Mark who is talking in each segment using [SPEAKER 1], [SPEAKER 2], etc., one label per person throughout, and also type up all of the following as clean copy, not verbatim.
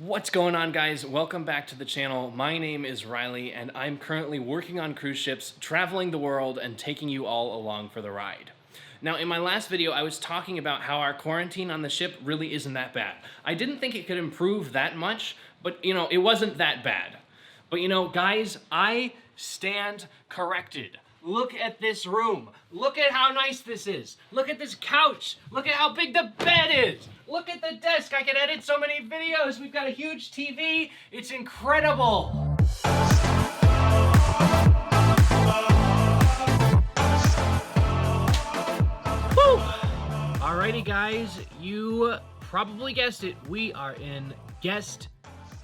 [SPEAKER 1] What's going on, guys? Welcome back to the channel. My name is Riley and I'm currently working on cruise ships, traveling the world and taking you all along for the ride. Now, in my last video, I was talking about how our quarantine on the ship really isn't that bad. I didn't think it could improve that much, but it wasn't that bad. But guys, I stand corrected. Look at this room. Look at how nice this is. Look at this couch. Look at how big the bed is. Look at the desk. I can edit so many videos. We've got a huge TV. It's incredible. Woo! Alrighty, guys, you probably guessed it. We are in guest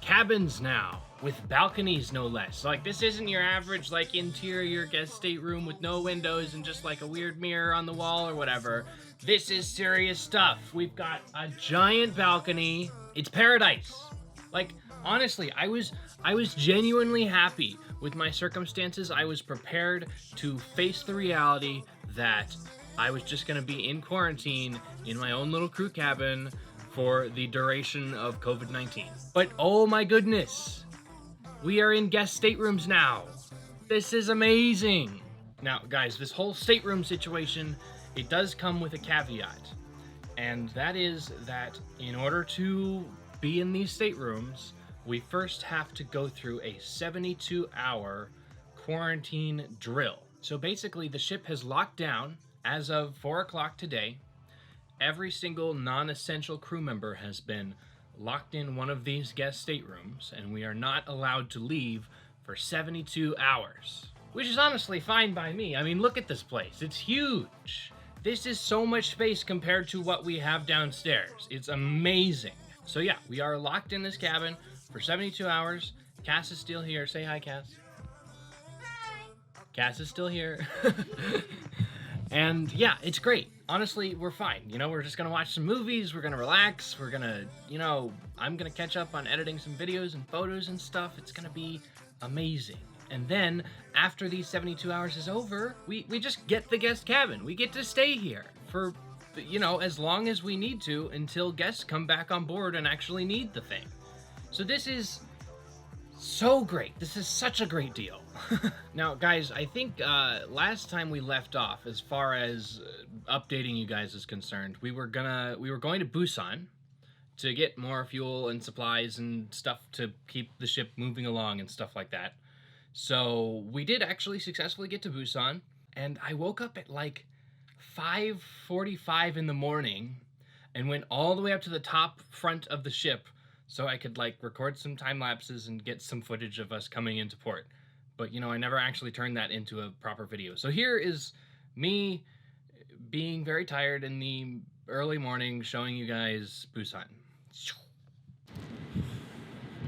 [SPEAKER 1] cabins now, with balconies no less. Like, this isn't your average interior guest stateroom with no windows and just a weird mirror on the wall or whatever. This is serious stuff. We've got a giant balcony. It's paradise. Honestly, I was genuinely happy with my circumstances. I was prepared to face the reality that I was just gonna be in quarantine in my own little crew cabin for the duration of COVID-19. But oh my goodness, we are in guest staterooms now. This is amazing. Now, guys, this whole stateroom situation, it does come with a caveat. And that is that in order to be in these staterooms, we first have to go through a 72-hour quarantine drill. So basically, the ship has locked down as of 4 o'clock today. Every single non-essential crew member has been locked in one of these guest staterooms, and we are not allowed to leave for 72 hours. Which is honestly fine by me. I mean, look at this place. It's huge. This is so much space compared to what we have downstairs. It's amazing. So yeah, we are locked in this cabin for 72 hours. Cass is still here. Say hi, Cass. Hi. Cass is still here. And yeah, it's great. Honestly, we're fine. We're just gonna watch some movies, we're gonna relax, we're gonna, I'm gonna catch up on editing some videos and photos and stuff. It's gonna be amazing. And then, after these 72 hours is over, we just get the guest cabin. We get to stay here for, as long as we need to until guests come back on board and actually need the thing. So this is so great. This is such a great deal. Now, guys, I think last time we left off, as far as updating you guys is concerned, we were going to Busan to get more fuel and supplies and stuff to keep the ship moving along and stuff like that. So we did actually successfully get to Busan, and I woke up at 5:45 in the morning and went all the way up to the top front of the ship so I could record some time lapses and get some footage of us coming into port. But I never actually turned that into a proper video. So here is me being very tired in the early morning showing you guys Busan.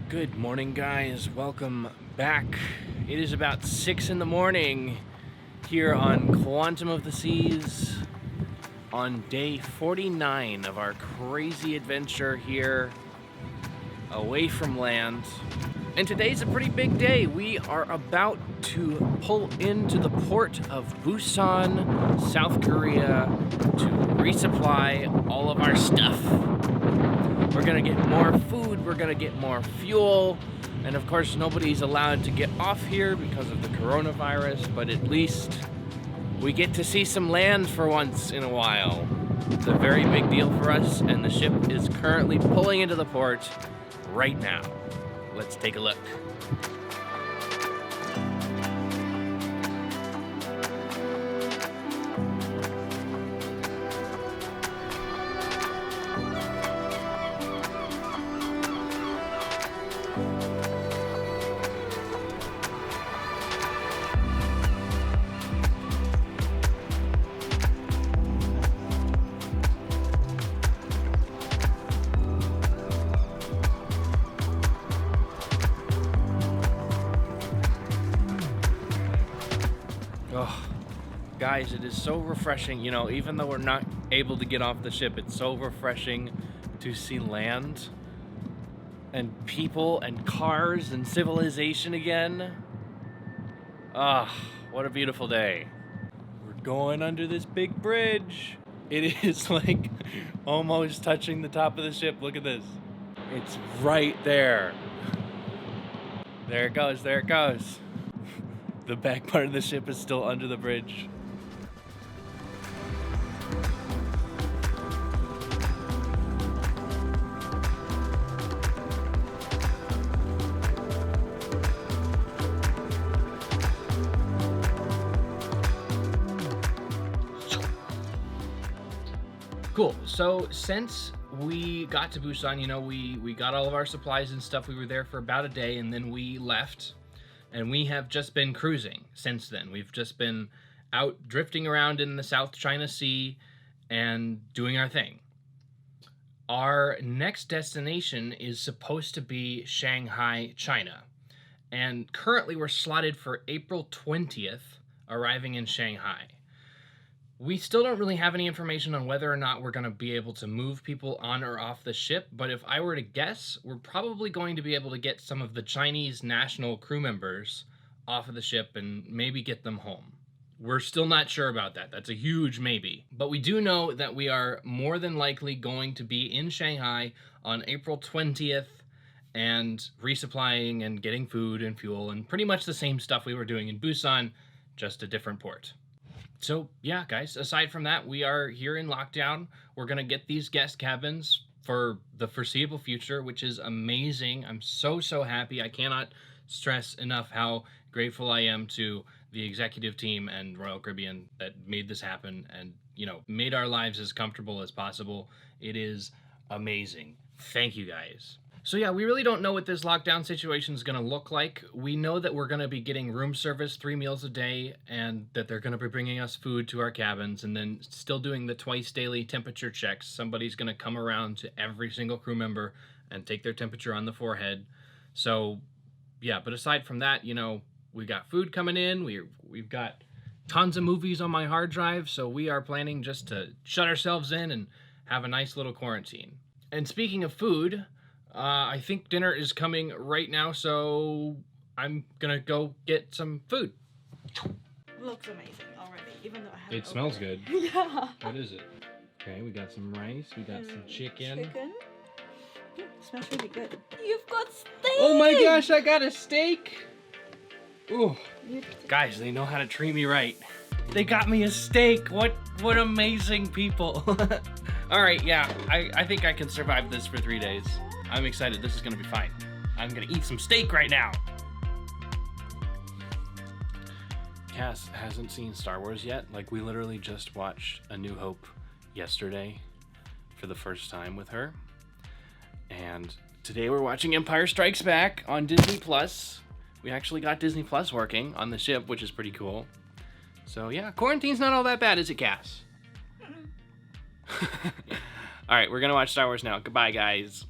[SPEAKER 1] Good morning, guys. Welcome back. It is about 6 in the morning here on Quantum of the Seas on day 49 of our crazy adventure here away from land. And today's a pretty big day. We are about to pull into the port of Busan, South Korea, to resupply all of our stuff. We're gonna get more food, we're gonna get more fuel, and of course nobody's allowed to get off here because of the coronavirus, but at least we get to see some land for once in a while. It's a very big deal for us, and the ship is currently pulling into the port right now. Let's take a look. Oh, guys, it is so refreshing. Even though we're not able to get off the ship, it's so refreshing to see land and people and cars and civilization again. Ah, what a beautiful day. We're going under this big bridge. It is almost touching the top of the ship. Look at this. It's right there. There it goes, there it goes. The back part of the ship is still under the bridge. Cool. So since we got to Busan, you know, we got all of our supplies and stuff. We were there for about a day and then we left, and we have just been cruising since then. We've just been out drifting around in the South China Sea and doing our thing. Our next destination is supposed to be Shanghai, China. And currently we're slotted for April 20th, arriving in Shanghai. We still don't really have any information on whether or not we're going to be able to move people on or off the ship, but if I were to guess, we're probably going to be able to get some of the Chinese national crew members off of the ship and maybe get them home. We're still not sure about that. That's a huge maybe. But we do know that we are more than likely going to be in Shanghai on April 20th and resupplying and getting food and fuel and pretty much the same stuff we were doing in Busan, just a different port. So yeah, guys, aside from that, we are here in lockdown. We're going to get these guest cabins for the foreseeable future, which is amazing. I'm so happy. I cannot stress enough how grateful I am to the executive team and Royal Caribbean that made this happen and, you know, made our lives as comfortable as possible. It is amazing. Thank you, guys. So yeah, we really don't know what this lockdown situation is going to look like. We know that we're going to be getting room service 3 meals a day and that they're going to be bringing us food to our cabins and then still doing the twice daily temperature checks. Somebody's going to come around to every single crew member and take their temperature on the forehead. So yeah, but aside from that, you know, we got food coming in. We've got tons of movies on my hard drive. So we are planning just to shut ourselves in and have a nice little quarantine. And speaking of food, I think dinner is coming right now, so I'm gonna go get some food.
[SPEAKER 2] Looks amazing already, even though I haven't.
[SPEAKER 1] It smells good.
[SPEAKER 2] Yeah.
[SPEAKER 1] What is it? Okay, we got some rice, we got some chicken.
[SPEAKER 2] Smells really good. You've got steak!
[SPEAKER 1] Oh my gosh, I got a steak! Ooh. Guys, they know how to treat me right. They got me a steak. What amazing people. Alright, yeah, I think I can survive this for 3 days. I'm excited. This is going to be fine. I'm going to eat some steak right now. Cass hasn't seen Star Wars yet. Like, we literally just watched A New Hope yesterday for the first time with her. And today we're watching Empire Strikes Back on Disney+. We actually got Disney+ working on the ship, which is pretty cool. So yeah, quarantine's not all that bad, is it, Cass? All right, we're going to watch Star Wars now. Goodbye, guys.